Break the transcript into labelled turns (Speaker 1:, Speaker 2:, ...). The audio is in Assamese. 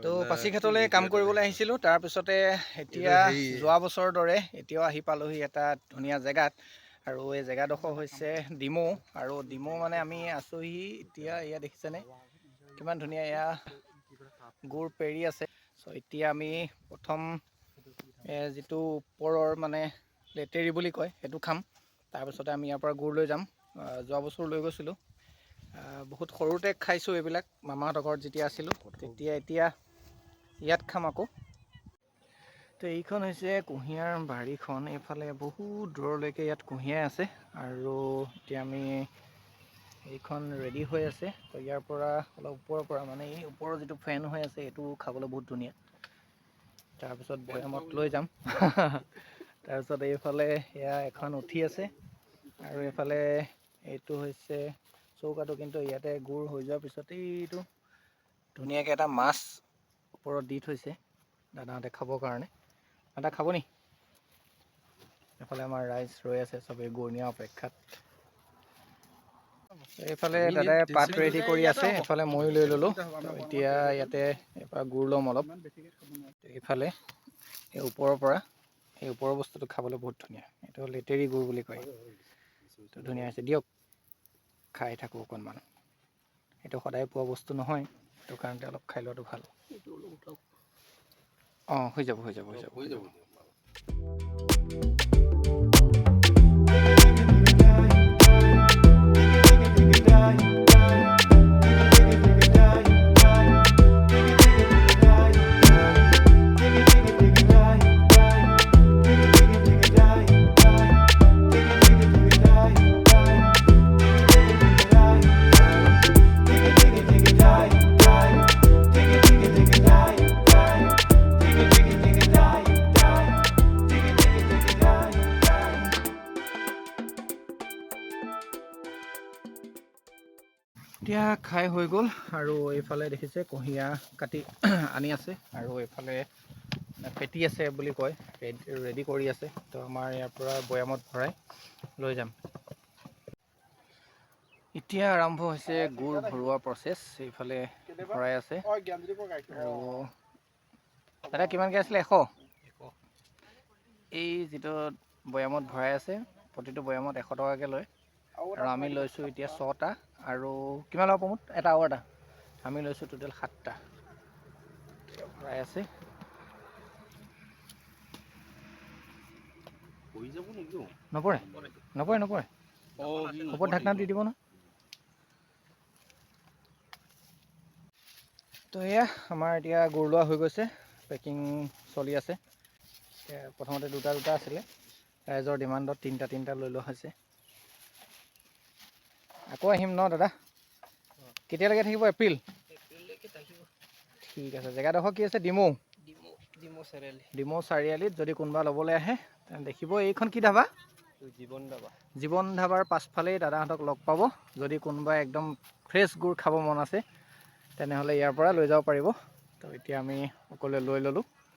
Speaker 1: তো পাছিঘাটলৈ কাম কৰিবলৈ আহিছিলোঁ। তাৰপিছতে এতিয়া যোৱা বছৰৰ দৰে এতিয়াও আহি পালোহি এটা ধুনীয়া জেগাত। আৰু এই জেগাডোখৰ হৈছে ডিমৌ। আৰু ডিমৌ মানে আমি আছোঁহি এতিয়া, এয়া দেখিছেনে কিমান ধুনীয়া, এয়া গুৰ পেৰি আছে। চ' এতিয়া আমি প্ৰথম যিটো ওপৰৰ মানে লেটেৰি বুলি কয় সেইটো খাম। তাৰপিছতে আমি ইয়াৰ পৰা গুৰ লৈ যাম। যোৱা বছৰ লৈ গৈছিলোঁ, বহুত সৰুতে খাইছোঁ এইবিলাক মামাহঁতৰ ঘৰত যেতিয়া আছিলোঁ তেতিয়া। এতিয়া ইয়াত খাম আকৌ। তো এইখন হৈছে কুঁহিয়াৰ বাৰীখন। এইফালে বহুত দূৰলৈকে ইয়াত কুঁহিয়াৰ আছে। আৰু এতিয়া আমি এইখন ৰেডি হৈ আছে। তো ইয়াৰ পৰা অলপ ওপৰৰ পৰা মানে এই ওপৰৰ যিটো ফেন হৈ আছে এইটো খাবলৈ বহুত ধুনীয়া। তাৰপিছত বৈয়ামত লৈ যাম। তাৰপিছত এইফালে এয়া এখন উঠি আছে। আৰু এইফালে এইটো হৈছে চৌকাটো, কিন্তু ইয়াতে গুৰ হৈ যোৱাৰ পিছতেই এইটো ধুনীয়াকৈ এটা মাছ ওপৰত দি থৈছে দাদাহঁতে খাবৰ কাৰণে। দাদা খাব নি? এইফালে আমাৰ ৰাইজ ৰৈ আছে চবেই গুৰ নিয়া অপেক্ষাত। এইফালে দাদাই পাত ৰেডি কৰি আছে, এইফালে ময়ো লৈ ল'লোঁ। এতিয়া ইয়াতে এবাৰ গুৰ ল'ম অলপ। এইফালে এই ওপৰৰ পৰা এই ওপৰৰ বস্তুটো খাবলৈ বহুত ধুনীয়া। এইটো লেটেৰি গুৰ বুলি কয়। তো ধুনীয়া হৈছে, দিয়ক খাই থাকোঁ অকণমান। এইটো সদায় পোৱা বস্তু নহয়, সেইটো কাৰণতে অলপ খাই লোৱাটো ভাল। অঁ, হৈ যাব হৈ যাব হৈ যাব হৈ যাব। এতিয়া খাই হৈ গ'ল। আৰু এইফালে দেখিছে কুঁহিয়াৰ কাটি আনি আছে, আৰু এইফালে পেটি আছে বুলি কয়, ৰেডি কৰি আছে। তো আমাৰ ইয়াৰ পৰা বৈয়ামত ভৰাই লৈ যাম। এতিয়া আৰম্ভ হৈছে গুৰ ভৰোৱা প্ৰচেছ। এইফালে ভৰাই আছে। আৰু দাদা কিমানকৈ আছিলে? 100। এই যিটো বৈয়ামত ভৰাই আছে প্ৰতিটো বৈয়ামত 100 টকাকৈ লয়। আৰু আমি লৈছোঁ এতিয়া 6টা। আৰু কিমান ল'ব প্ৰমোদ? এটা আৰু এটা আমি লৈছোঁ টোটেল 7টা। ভৰাই আছে। নপৰে নপৰে নপৰে, ওপৰত ঢাকনা দি দিব ন। তো এয়া আমাৰ এতিয়া গুৰ লোৱা হৈ গৈছে, পেকিং চলি আছে। প্ৰথমতে দুটা আছিলে, ৰাইজৰ ডিমাণ্ডত তিনিটা লৈ লোৱা হৈছে। আকৌ আহিম ন দাদা? কেতিয়ালৈকে থাকিব? এপ্ৰিল? ঠিক আছে। জেগাডোখৰ কি আছে? ডিমৌ। ডিমৌ চাৰিআলিত যদি কোনোবা ল'বলৈ আহে দেখিব। এইখন কি ধাবা? জীৱন ধাবাৰ পাছফালেই দাদাহঁতক লগ পাব। যদি কোনোবাই একদম ফ্ৰেছ গুৰ খাব মন আছে তেনেহ'লে ইয়াৰ পৰা লৈ যাব পাৰিব। তো এতিয়া আমি সকলোৱে লৈ ল'লোঁ।